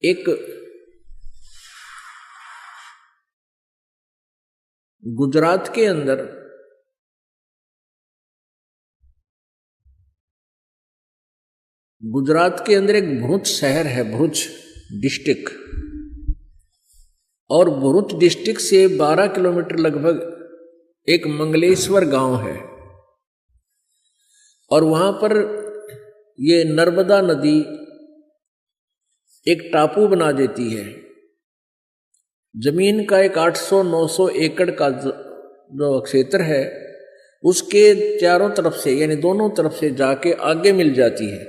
एक गुजरात के अंदर एक भरूच शहर है, भरूच डिस्ट्रिक्ट, और भरूच डिस्ट्रिक्ट से 12 किलोमीटर लगभग एक मंगलेश्वर गांव है, और वहां पर ये नर्मदा नदी एक टापू बना देती है। जमीन का एक 800-900 एकड़ का जो क्षेत्र है उसके चारों तरफ से यानी दोनों तरफ से जाके आगे मिल जाती है,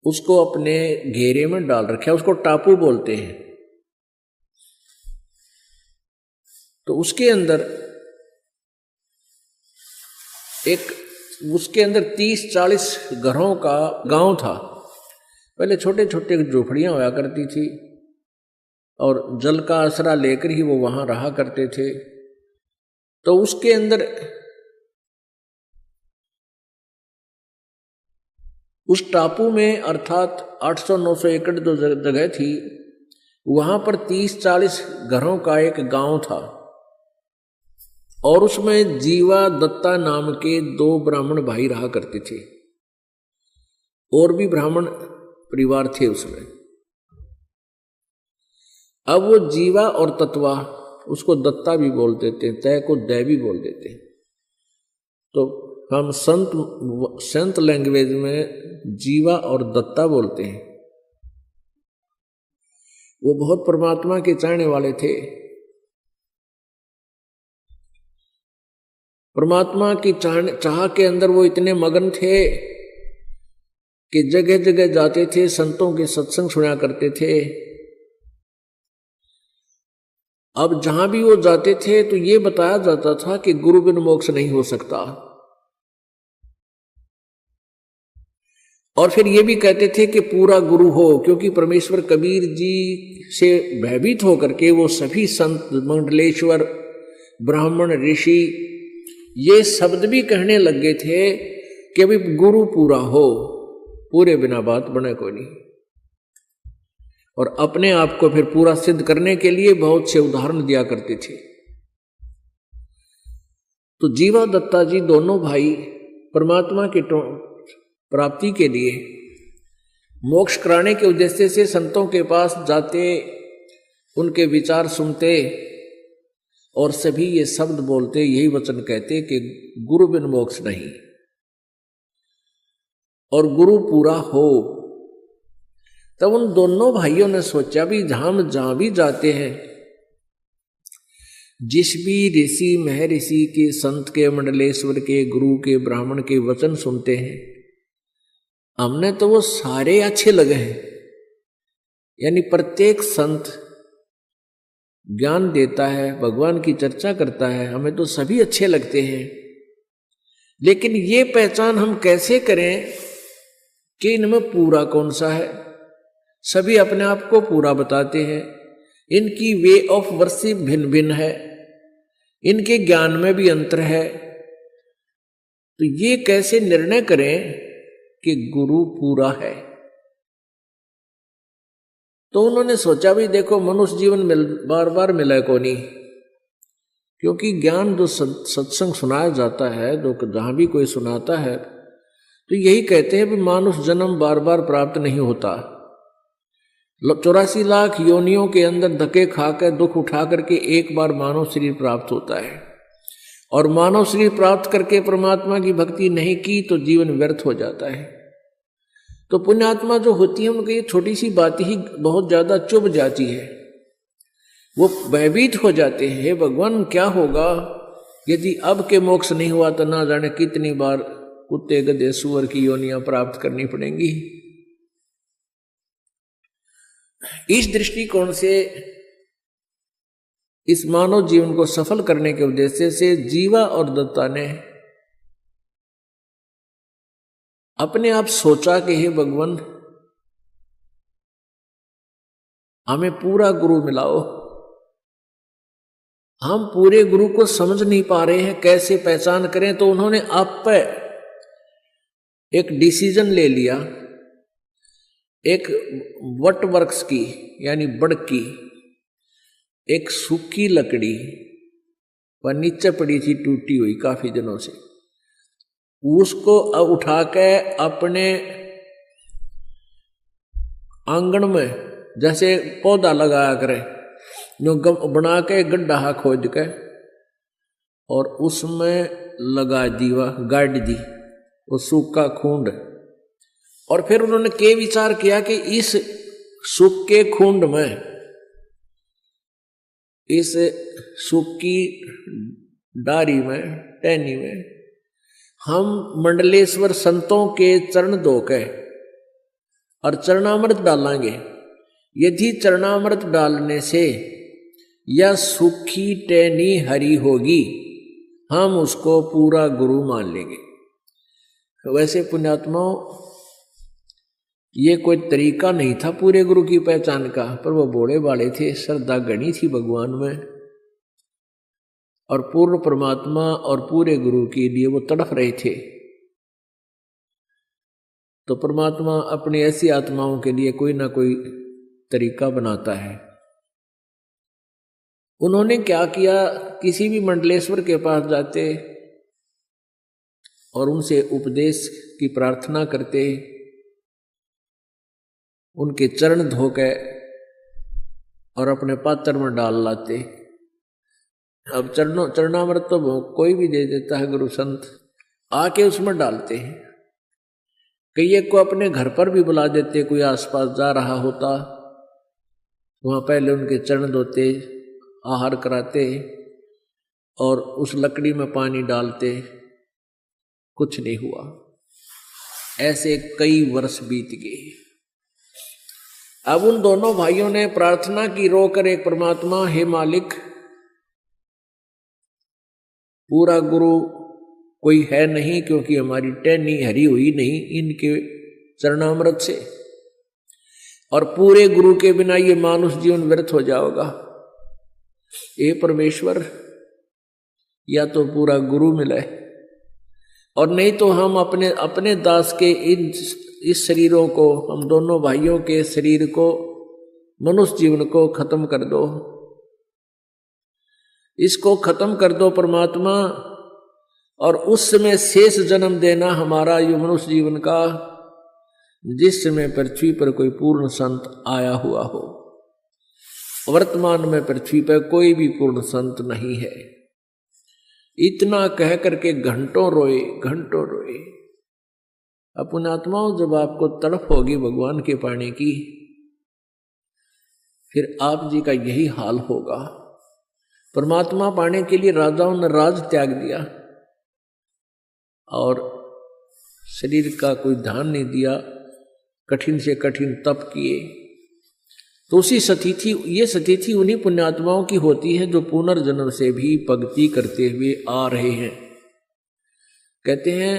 उसको अपने घेरे में डाल रखा है, उसको टापू बोलते हैं। तो उसके अंदर 30-40 घरों का गांव था। पहले छोटे छोटे झोपड़ियां हुआ करती थी और जल का आसरा लेकर ही वो वहां रहा करते थे। तो उसके अंदर उस टापू में अर्थात 800-900 एकड़ जो जगह थी वहां पर 30-40 घरों का एक गांव था, और उसमें जीवा दत्ता नाम के 2 ब्राह्मण भाई रहा करते थे, और भी ब्राह्मण परिवार थे उसमें। अब वो जीवा और तत्वा, उसको दत्ता भी बोल देते, तय को दय भी बोल देते। तो हम संत लैंग्वेज में जीवा और दत्ता बोलते हैं। वो बहुत परमात्मा के चाहने वाले थे। परमात्मा की चाह के अंदर वो इतने मगन थे कि जगह जगह जाते थे, संतों के सत्संग सुना करते थे। अब जहां भी वो जाते थे तो ये बताया जाता था कि गुरु बिन मोक्ष नहीं हो सकता, और फिर ये भी कहते थे कि पूरा गुरु हो, क्योंकि परमेश्वर कबीर जी से भयभीत होकर के वो सभी संत मंडलेश्वर ब्राह्मण ऋषि ये शब्द भी कहने लग गए थे कि अभी गुरु पूरा हो, पूरे बिना बात बने कोई नहीं। और अपने आप को फिर पूरा सिद्ध करने के लिए बहुत से उदाहरण दिया करते थे। तो जीवा दत्ता जी दोनों भाई परमात्मा की प्राप्ति के लिए मोक्ष कराने के उद्देश्य से संतों के पास जाते, उनके विचार सुनते और सभी ये शब्द बोलते, यही वचन कहते कि गुरु बिन मोक्ष नहीं, और गुरु पूरा हो। तब उन दोनों भाइयों ने सोचा भी जहां भी जाते हैं, जिस भी ऋषि महर्षि के, संत के, मंडलेश्वर के, गुरु के, ब्राह्मण के वचन सुनते हैं, हमने तो वो सारे अच्छे लगे हैं। यानी प्रत्येक संत ज्ञान देता है, भगवान की चर्चा करता है, हमें तो सभी अच्छे लगते हैं। लेकिन ये पहचान हम कैसे करें कि इनमें पूरा कौन सा है? सभी अपने आप को पूरा बताते हैं, इनकी वे ऑफ वर्शिप भिन्न भिन्न है, इनके ज्ञान में भी अंतर है। तो ये कैसे निर्णय करें कि गुरु पूरा है? तो उन्होंने सोचा भी देखो, मनुष्य जीवन बार बार मिले को नहीं, क्योंकि ज्ञान जो सत्संग सुनाया जाता है, जो जहां भी कोई सुनाता है, तो यही कहते हैं कि मानुष जन्म बार बार प्राप्त नहीं होता। 84 लाख योनियों के अंदर धक्के खाकर दुख उठा करके एक बार मानव शरीर प्राप्त होता है, और मानव शरीर प्राप्त करके परमात्मा की भक्ति नहीं की तो जीवन व्यर्थ हो जाता है। तो पुण्यात्मा जो होती है उनकी छोटी सी बात ही बहुत ज्यादा चुभ जाती है, वो भयभीत हो जाते हैं, हे भगवान क्या होगा यदि अब के मोक्ष नहीं हुआ तो ना जाने कितनी बार कुत्ते गधे सुअर की योनियां प्राप्त करनी पड़ेंगी। इस दृष्टिकोण से इस मानव जीवन को सफल करने के उद्देश्य से जीवा और दत्ता ने अपने आप सोचा कि हे भगवान हमें पूरा गुरु मिलाओ। हम पूरे गुरु को समझ नहीं पा रहे हैं, कैसे पहचान करें? तो उन्होंने आप पर एक डिसीजन ले लिया एक वट वृक्ष की यानी बड़ की एक सूखी लकड़ी वह नीचे पड़ी थी टूटी हुई काफी दिनों से, उसको उठा के अपने आंगन में जैसे पौधा लगाया करे, जो बना के गड्ढा खोद के और उसमें लगा दी, वह गाड़ दी वो सूखा खूंड। और फिर उन्होंने के विचार किया कि इस सूखे खूंड में, इस सूखी डारी में, टहनी में हम मंडलेश्वर संतों के चरण धोके और चरणामृत डालेंगे। यदि चरणामृत डालने से यह सूखी टहनी हरी होगी, हम उसको पूरा गुरु मान लेंगे। वैसे पुण्यात्माओं, ये कोई तरीका नहीं था पूरे गुरु की पहचान का, पर वो भोले वाले थे, श्रद्धा गणी थी भगवान में, और पूर्ण परमात्मा और पूरे गुरु के लिए वो तड़फ रहे थे। तो परमात्मा अपनी ऐसी आत्माओं के लिए कोई ना कोई तरीका बनाता है। उन्होंने क्या किया, किसी भी मंडलेश्वर के पास जाते और उनसे उपदेश की प्रार्थना करते, उनके चरण धोके और अपने पात्र में डाल लाते। अब चरणामृत तो कोई भी दे देता है गुरु संत, आके उसमें डालते हैं। कई एक को अपने घर पर भी बुला देते, कोई आसपास जा रहा होता, वहां पहले उनके चरण धोते, आहार कराते और उस लकड़ी में पानी डालते, कुछ नहीं हुआ। ऐसे कई वर्ष बीत गए। अब उन दोनों भाइयों ने प्रार्थना की रोकर एक परमात्मा, हे मालिक, पूरा गुरु कोई है नहीं, क्योंकि हमारी टहनी हरी हुई नहीं इनके चरणामृत से, और पूरे गुरु के बिना ये मानुष जीवन व्यर्थ हो जाएगा। ये परमेश्वर, या तो पूरा गुरु मिले और नहीं तो हम अपने दास के इस शरीरों को, हम दोनों भाइयों के शरीर को, मनुष्य जीवन को खत्म कर दो, इसको खत्म कर दो परमात्मा, और उस समय शेष जन्म देना हमारा यो मनुष्य जीवन का, जिस समय पृथ्वी पर कोई पूर्ण संत आया हुआ हो। वर्तमान में पृथ्वी पर कोई भी पूर्ण संत नहीं है। इतना कह करके घंटों रोए, घंटों रोए। अपने आत्माओं, जब आपको तड़प होगी भगवान के पाने की, फिर आप जी का यही हाल होगा। परमात्मा पाने के लिए राजाओं ने राज त्याग दिया और शरीर का कोई ध्यान नहीं दिया, कठिन से कठिन तप किए। तो उसी सतिथि, ये सतिथि उन्हीं पुण्यात्माओं की होती है जो पुनर्जन्म से भी भक्ति करते हुए आ रहे हैं। कहते हैं,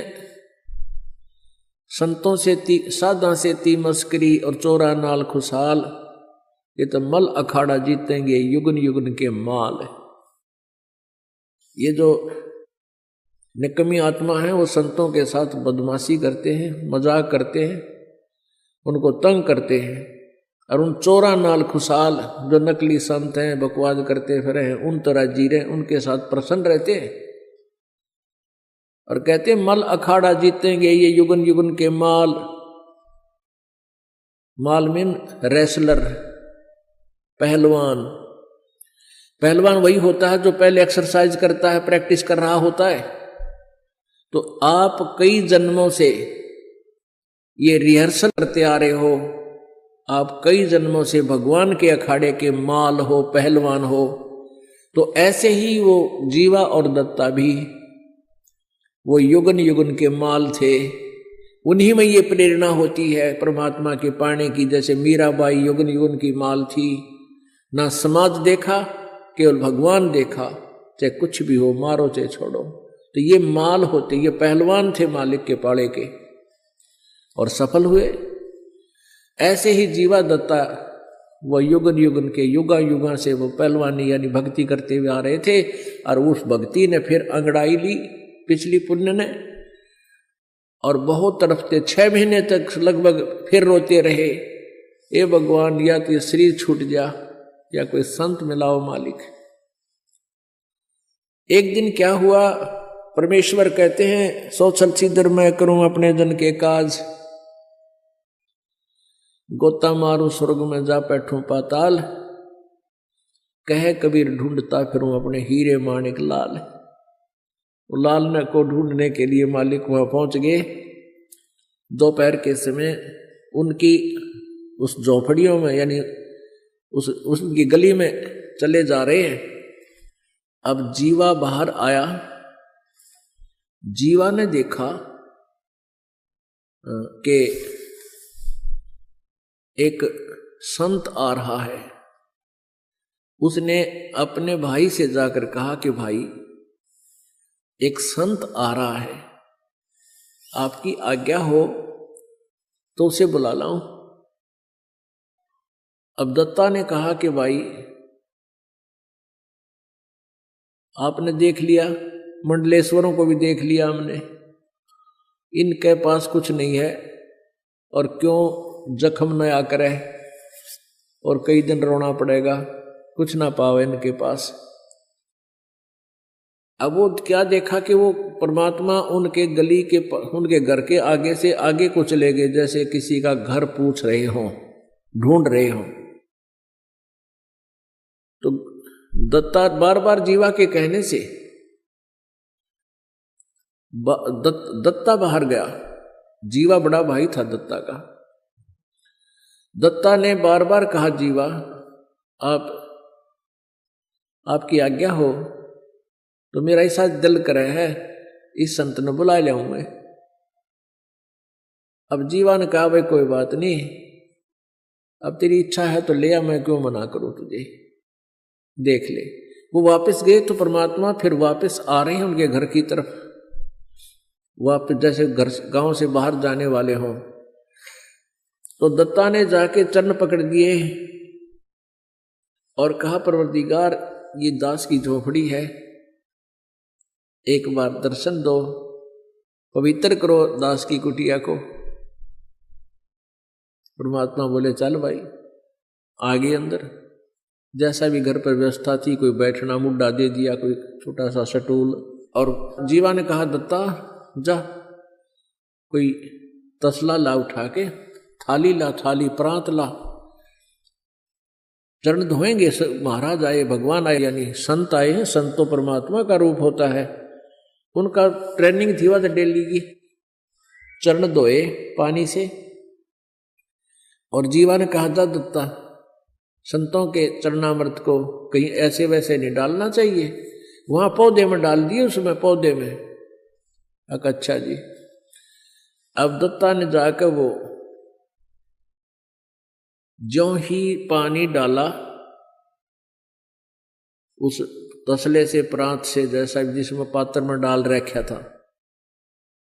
संतों से साधा से ती मस्करी और चोरा नाल खुशहाल, ये तो मल अखाड़ा जीतेंगे युगन युगन के माल। ये जो निकमी आत्मा है वो संतों के साथ बदमाशी करते हैं, मजाक करते हैं, उनको तंग करते हैं, और उन चोरा नाल खुशहाल जो नकली संत हैं, बकवाद करते फिर हैं, उन तरह जी रहे, उनके साथ प्रसन्न रहते हैं और कहते हैं मल अखाड़ा जीतेंगे ये युगन युगन के माल। माल मीन रेसलर, पहलवान। पहलवान वही होता है जो पहले एक्सरसाइज करता है, प्रैक्टिस कर रहा होता है। तो आप कई जन्मों से ये रिहर्सल करते आ रहे हो, आप कई जन्मों से भगवान के अखाड़े के माल हो, पहलवान हो। तो ऐसे ही वो जीवा और दत्ता भी वो युगन युगन के माल थे। उन्हीं में ये प्रेरणा होती है परमात्मा के पाने की। जैसे मीराबाई युगन युगन की माल थी, ना समाज देखा, केवल भगवान देखा, चाहे कुछ भी हो, मारो चाहे छोड़ो। तो ये माल होते, ये पहलवान थे मालिक के पाड़े के और सफल हुए। ऐसे ही जीवा दत्ता वो युगन युगन के युगा युगा से वो पहलवानी यानी भक्ति करते हुए आ रहे थे, और उस भक्ति ने फिर अंगड़ाई ली पिछली पुण्य ने, और बहुत तड़पते 6 महीने तक लगभग फिर रोते रहे ए भगवान, या तो ये शरीर छूट जा या कोई संत मिलाओ मालिक। एक दिन क्या हुआ, परमेश्वर कहते हैं, सो छल छिद्र मैं करूं अपने जन के काज, गोता मारूं स्वर्ग में जा बैठूं पाताल, कहे कबीर ढूंढता फिरूं अपने हीरे माणिक लाल। लाल ने को ढूंढने के लिए मालिक वहां पहुंच गए। दोपहर के समय उनकी उस झोपड़ियों में यानी उसकी गली में चले जा रहे हैं। अब जीवा बाहर आया। जीवा ने देखा कि एक संत आ रहा है। उसने अपने भाई से जाकर कहा कि भाई, एक संत आ रहा है, आपकी आज्ञा हो तो उसे बुला लाऊं। अब दत्ता ने कहा कि भाई, आपने देख लिया, मंडलेश्वरों को भी देख लिया हमने, इनके पास कुछ नहीं है, और क्यों जख्म नया करे और कई दिन रोना पड़ेगा, कुछ ना पावे इनके पास। अब वो क्या देखा कि वो परमात्मा उनके गली के उनके घर के आगे से आगे को चले गए, जैसे किसी का घर पूछ रहे हों, ढूंढ रहे हों। तो दत्ता बार बार जीवा के कहने से दत्ता बाहर गया। जीवा बड़ा भाई था दत्ता का। दत्ता ने बार बार कहा, जीवा आपकी आज्ञा हो तो मेरा ऐसा दिल करे है, इस संत ने बुला लिया हूं मैं। अब जीवा ने कहा, भाई कोई बात नहीं, अब तेरी इच्छा है तो ले आ, मैं क्यों मना करूं तुझे, देख ले। वो वापस गए तो परमात्मा फिर वापस आ रहे हैं उनके घर की तरफ, वापस जैसे घर गांव से बाहर जाने वाले हों। तो दत्ता ने जाके चरण पकड़ दिए और कहा, परवरदिगार, ये दास की झोपड़ी है, एक बार दर्शन दो, पवित्र करो दास की कुटिया को। परमात्मा बोले, चल भाई, आगे अंदर। जैसा भी घर पर व्यवस्था थी, कोई बैठना मुड्डा दे दिया, कोई छोटा सा स्टूल। और जीवा ने कहा, दत्ता जा, कोई तसला ला उठा के, थाली ला, थाली प्रांत ला, चरण धोएंगे। महाराज आए, भगवान आए, यानी संत आए हैं। संत तो परमात्मा का रूप होता है, उनका ट्रेनिंग थी वह डेली की। चरण धोए पानी से। और जीवा ने कहा था, दत्ता, संतों के चरणामृत को कहीं ऐसे वैसे नहीं डालना चाहिए, वहां पौधे में डाल दिए, उसमें पौधे में। अच्छा जी। अब दत्ता ने जाकर वो ज्यों ही पानी डाला उस तसले से, प्रांत से, जैसा जिसमें पात्र में डाल रखा था,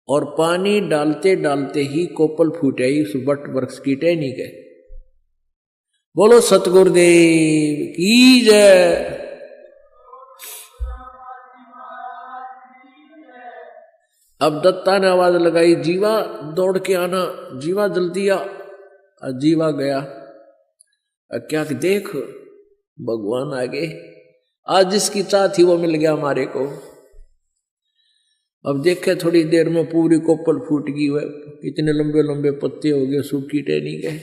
और पानी डालते डालते ही कोपल फूट आई उस वट वृक्ष की टहनी के। बोलो सतगुरुदेव की जय। अब दत्ता ने आवाज लगाई, जीवा दौड़ के आना, जीवा जल्दी आ। जीवा गया। क्या देख, भगवान आगे, आज जिसकी चाह थी वो मिल गया हमारे को। अब देखे थोड़ी देर में पूरी कोपल फूट गई, वह इतने लंबे लंबे पत्ते हो गए, सूखी टहनी के।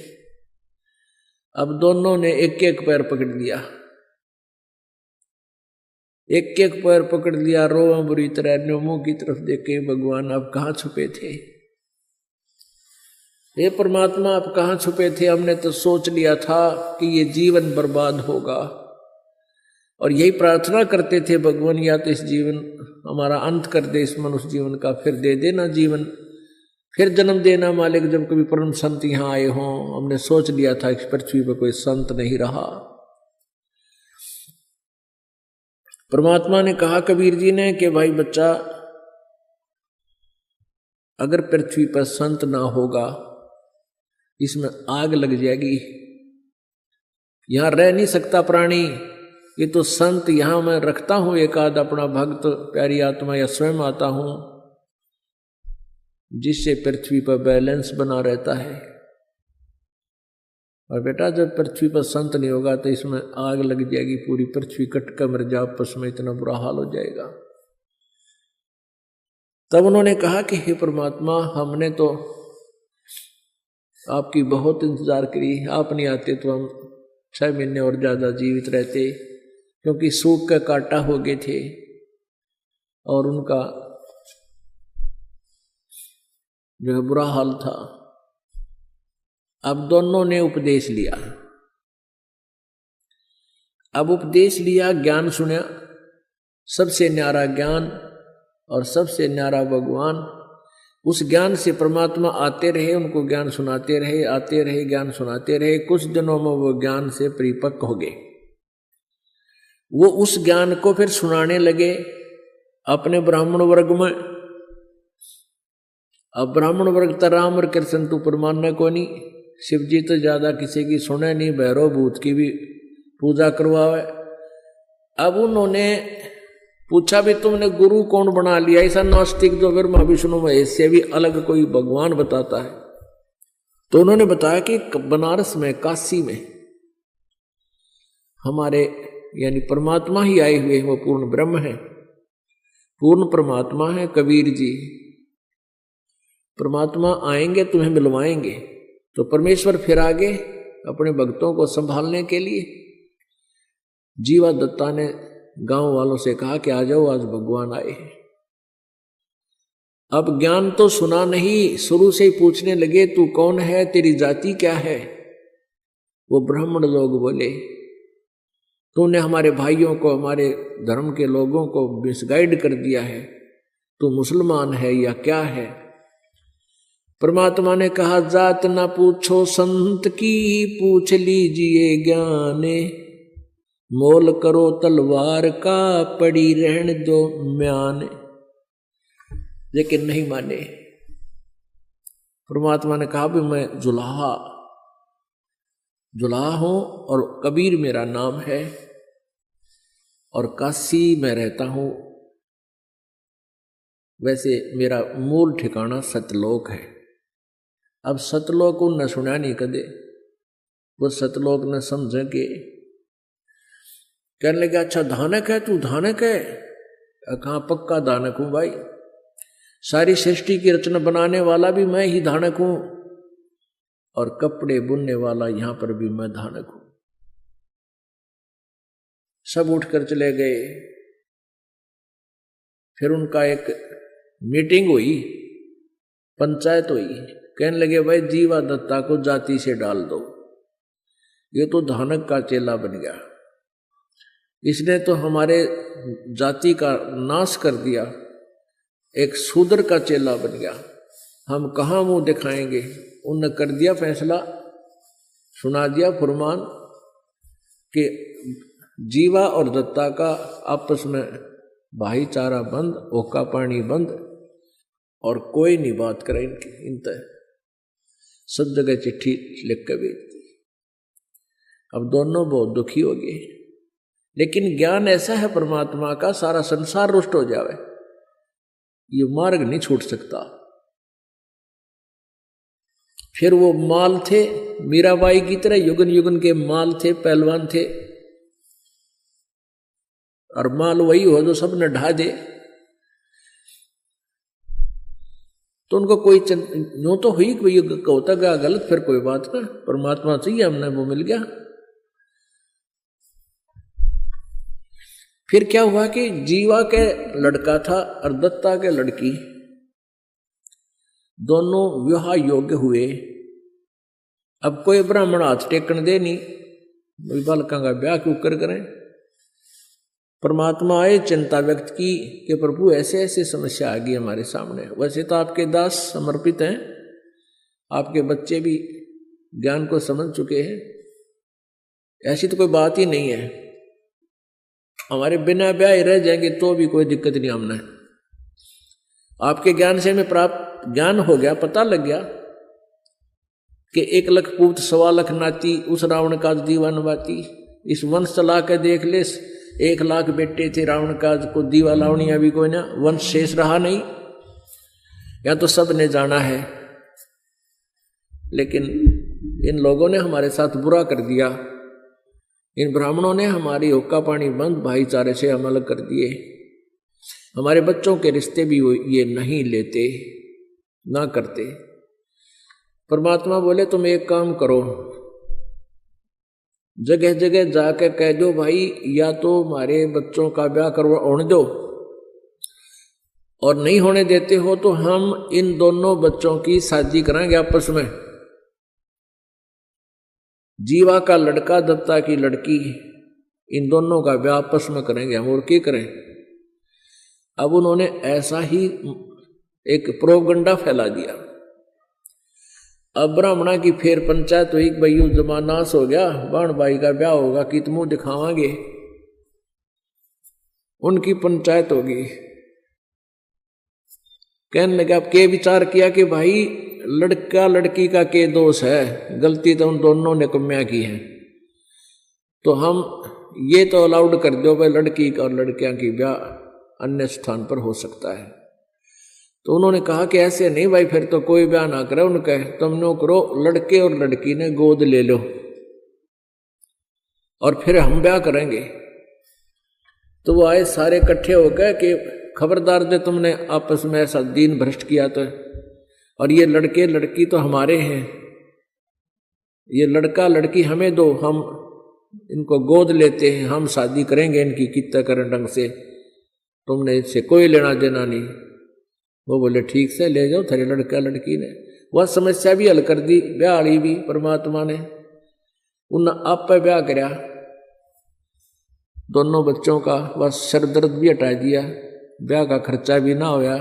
अब दोनों ने एक एक पैर पकड़ लिया, एक एक पैर पकड़ लिया, रोवा बुरी तरह, मुंह की तरफ देखे, भगवान आप कहाँ छुपे थे, हे परमात्मा आप कहाँ छुपे थे, हमने तो सोच लिया था कि ये जीवन बर्बाद होगा, और यही प्रार्थना करते थे, भगवान या तो इस जीवन हमारा अंत कर दे, इस मनुष्य जीवन का, फिर दे देना जीवन, फिर जन्म देना मालिक, जब कभी परम संत यहाँ आए हों। हमने सोच लिया था इस पृथ्वी पर कोई संत नहीं रहा। परमात्मा ने कहा कबीर जी ने कि भाई बच्चा, अगर पृथ्वी पर संत ना होगा, इसमें आग लग जाएगी, यहां रह नहीं सकता प्राणी। ये तो संत यहां मैं रखता हूं, एक आध अपना भक्त, प्यारी आत्मा, या स्वयं आता हूं, जिससे पृथ्वी पर बैलेंस बना रहता है। और बेटा जब पृथ्वी पर संत नहीं होगा तो इसमें आग लग जाएगी, पूरी पृथ्वी कट कर मर जाओ, आपस में इतना बुरा हाल हो जाएगा। तब उन्होंने कहा कि हे परमात्मा, हमने तो आपकी बहुत इंतजार करी, आप नहीं आते तो हम 6 महीने और ज्यादा जीवित रहते, क्योंकि सूख का कांटा हो गए थे और उनका जो है बुरा हाल था। अब दोनों ने उपदेश लिया, अब उपदेश लिया, ज्ञान सुना, सबसे न्यारा ज्ञान और सबसे न्यारा भगवान। उस ज्ञान से परमात्मा आते रहे, उनको ज्ञान सुनाते रहे, आते रहे, ज्ञान सुनाते रहे। कुछ दिनों में वो ज्ञान से परिपक्व हो गए। वो उस ज्ञान को फिर सुनाने लगे अपने ब्राह्मण वर्ग में। अब ब्राह्मण वर्ग तो राम और कृष्ण तो परमानने को नहीं, शिव जी तो ज्यादा किसी की सुने नहीं, भैरव भूत की भी पूजा करवावे। अब उन्होंने पूछा भी तुमने गुरु कौन बना लिया, ऐसा नास्तिक जो ब्रह्मा विष्णु महेश से भी अलग कोई भगवान बताता है। तो उन्होंने बताया कि बनारस में, काशी में हमारे यानी परमात्मा ही आए हुए हैं, वो पूर्ण ब्रह्म है, पूर्ण परमात्मा है। कबीर जी, परमात्मा आएंगे तुम्हें मिलवाएंगे। तो परमेश्वर फिर आगे अपने भक्तों को संभालने के लिए जीवा दत्ता ने गांव वालों से कहा कि आ जाओ, आज भगवान आए हैं। अब ज्ञान तो सुना नहीं, शुरू से ही पूछने लगे तू कौन है, तेरी जाति क्या है। वो ब्राह्मण लोग बोले तूने हमारे भाइयों को, हमारे धर्म के लोगों को मिसगाइड कर दिया है, तू मुसलमान है या क्या है। परमात्मा ने कहा जात ना पूछो संत की, पूछ लीजिए ज्ञान, मोल करो तलवार का, पड़ी रहने दो म्यान। लेकिन नहीं माने। परमात्मा ने कहा भी मैं जुलाहा हूं और कबीर मेरा नाम है और काशी में रहता हूं। वैसे मेरा मूल ठिकाना सतलोक है। अब सतलोक उनने सुना नहीं कदे, वो सतलोक ने समझे कि कहने लगे अच्छा धानक है तू, धानक है? कहाँ पक्का धानक हूं भाई, सारी सृष्टि की रचना बनाने वाला भी मैं ही धानक हूं और कपड़े बुनने वाला यहां पर भी मैं धानक हूं। सब उठकर चले गए। फिर उनका एक मीटिंग हुई, पंचायत हुई। कहने लगे भाई जीवा दत्ता को जाति से डाल दो, ये तो धानक का चेला बन गया, इसने तो हमारे जाति का नाश कर दिया, एक शूद्र का चेला बन गया, हम कहाँ मुंह दिखाएंगे। उनने कर दिया फैसला, सुना दिया फरमान कि जीवा और दत्ता का आपस में भाईचारा बंद, ओका पानी बंद और कोई नहीं बात करे इनकी। इन सब जगह चिट्ठी लिख कर भेज दी। अब दोनों बहुत दुखी हो गए, लेकिन ज्ञान ऐसा है परमात्मा का, सारा संसार रुष्ट हो जावे, ये मार्ग नहीं छूट सकता। फिर वो माल थे, मीराबाई की तरह युगन युगन के माल थे, पहलवान थे, और माल वही हो जो सबने ढा दे। तो उनको कोई यूं तो हुई कोई होता गया गलत, फिर कोई बात ना, परमात्मा चाहिए हमने, वो मिल गया। फिर क्या हुआ कि जीवा के लड़का था और दत्ता के लड़की, दोनों विवाह योग्य हुए। अब कोई ब्राह्मण हाथ टेकन दे नहीं, बालका का ब्याह क्यों करें। परमात्मा आए, चिंता व्यक्त की कि प्रभु ऐसे ऐसे समस्या आ गई हमारे सामने। वैसे तो आपके दास समर्पित हैं, आपके बच्चे भी ज्ञान को समझ चुके हैं, ऐसी तो कोई बात ही नहीं है, हमारे बिना ब्याह रह जाएंगे तो भी कोई दिक्कत नहीं हमने। आपके ज्ञान से हमें प्राप्त ज्ञान हो गया, पता लग गया कि 1 लाख पूत 1.25 लाख नाती, उस रावण का दीवान बाती। इस वंश चला के देख ले, 1 लाख बेटे थे रावण का, को दीवा लावणी अभी कोई ना वंश शेष रहा नहीं, या तो सब ने जाना है। लेकिन इन लोगों ने हमारे साथ बुरा कर दिया, इन ब्राह्मणों ने हमारी हुक्का पानी बंद भाईचारे से हम अलग कर दिए, हमारे बच्चों के रिश्ते भी ये नहीं लेते ना करते। परमात्मा बोले तुम एक काम करो, जगह जगह जाकर कह दो भाई या तो हमारे बच्चों का ब्याह होने दो, और नहीं होने देते हो तो हम इन दोनों बच्चों की शादी कराएंगे आपस में। जीवा का लड़का दत्ता की लड़की, इन दोनों का ब्याह आपस में करेंगे हम, और क्या करें। अब उन्होंने ऐसा ही एक प्रोपगंडा फैला दिया। अब ब्राह्मणा की फिर पंचायत हुई, भाई जमानास हो गया, बाण भाई का ब्याह होगा कि तुम दिखावांगे। उनकी पंचायत होगी। कहने लगे अब के विचार किया कि भाई लड़का लड़की का के दोष है, गलती तो उन दोनों ने कम्या की है, तो हम ये तो अलाउड कर दो भाई लड़की और लड़कियां की ब्याह अन्य स्थान पर हो सकता है। तो उन्होंने कहा कि ऐसे नहीं भाई, फिर तो कोई ब्याह ना करे उनका, तुम नो करो लड़के और लड़की ने गोद ले लो और फिर हम ब्याह करेंगे। तो वो आए सारे इकट्ठे हो गए कि खबरदार दे तुमने आपस में ऐसा दीन भ्रष्ट किया तो, और ये लड़के लड़की तो हमारे हैं, ये लड़का लड़की हमें दो, हम इनको गोद लेते हैं, हम शादी करेंगे इनकी कितना करें ढंग से, तुमने इससे कोई लेना देना नहीं। वो बोले ठीक से ले जाओ तेरे लड़का लड़की ने। वह समस्या भी हल कर दी, ब्याह ली भी परमात्मा ने। उन आप पे ब्याह कराया दोनों बच्चों का, वह सर दर्द भी हटा दिया, ब्याह का खर्चा भी ना होया।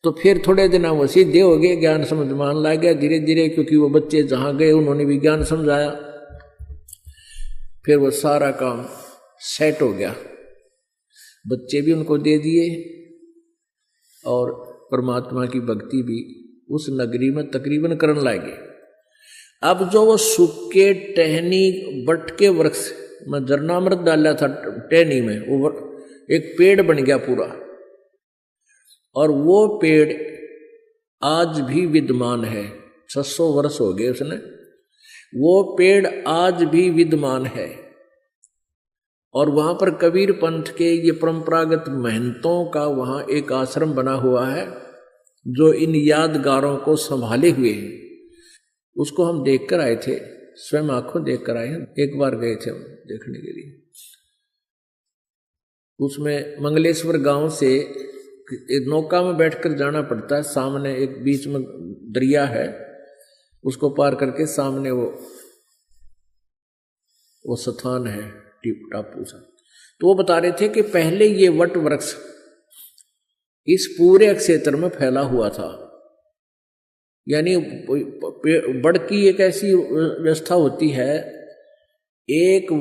तो फिर थोड़े दिन वो सीधे हो गए, ज्ञान समझ मान ला गया धीरे धीरे, क्योंकि वो बच्चे जहाँ गए उन्होंने भी ज्ञान समझाया। फिर वो सारा काम सेट हो गया, बच्चे भी उनको दे दिए और परमात्मा की भक्ति भी उस नगरी में तकरीबन करने लगे। अब जो वो सूखे टहनी बट के वृक्ष में जरनामृत डाला था टहनी में, वो एक पेड़ बन गया पूरा, और वो पेड़ आज भी विद्यमान है। 600 वर्ष हो गए उसने, वो पेड़ आज भी विद्यमान है। और वहां पर कबीर पंथ के ये परंपरागत महंतों का वहां एक आश्रम बना हुआ है, जो इन यादगारों को संभाले हुए हैं। उसको हम देख कर आए थे, स्वयं आंखों देख कर आए हैं, एक बार गए थे हम देखने के लिए। उसमें मंगलेश्वर गांव से एक नौका में बैठकर जाना पड़ता है, सामने एक बीच में दरिया है, उसको पार करके सामने वो स्थान है टापू सा। तो वो बता रहे थे कि पहले ये वट वृक्ष इस पूरे क्षेत्र में फैला हुआ था। यानी बड़ की एक ऐसी व्यवस्था होती है, एक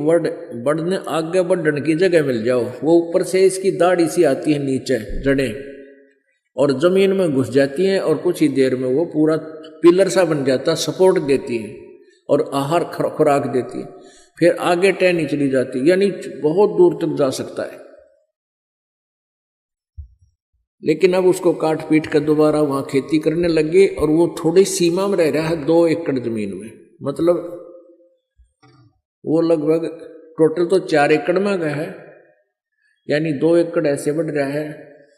बड़ ने आगे बढ़ने की जगह मिल जाओ, वो ऊपर से इसकी दाढ़ी सी आती है नीचे जड़ें, और जमीन में घुस जाती हैं, और कुछ ही देर में वो पूरा पिलर सा बन जाता, सपोर्ट देती है और आहार खुराक देती है, फिर आगे टहनी चली जाती है, यानी बहुत दूर तक जा सकता है। लेकिन अब उसको काट पीट कर दोबारा वहां खेती करने लगे, और वो थोड़ी सीमा में रह रहा है 2 एकड़ जमीन में, मतलब वो लगभग टोटल तो 4 एकड़ में गया है, यानी 2 एकड़ ऐसे बढ़ रहा है,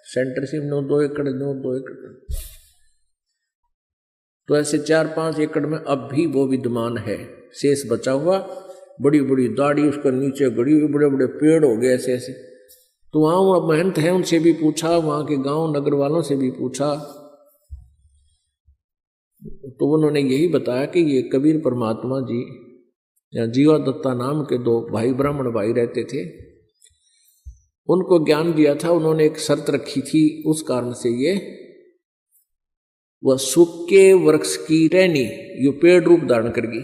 सेंटर से 2 एकड़ 2 एकड़, तो ऐसे 4-5 एकड़ में अब भी वो विद्यमान है, शेष बचा हुआ। बड़ी बड़ी दाढ़ी उसके नीचे गड़ी हुई, बड़े बड़े पेड़ हो गए ऐसे ऐसे। तो वहाँ वो महंत है, उनसे भी पूछा, वहाँ के गांव नगर वालों से भी पूछा, तो उन्होंने यही बताया कि ये कबीर परमात्मा जी या जीवा दत्ता नाम के 2 भाई ब्राह्मण भाई रहते थे, उनको ज्ञान दिया था। उन्होंने एक शर्त रखी थी, उस कारण से ये वह सूखे वृक्ष की टहनी ये पेड़ रूप धारण कर गई।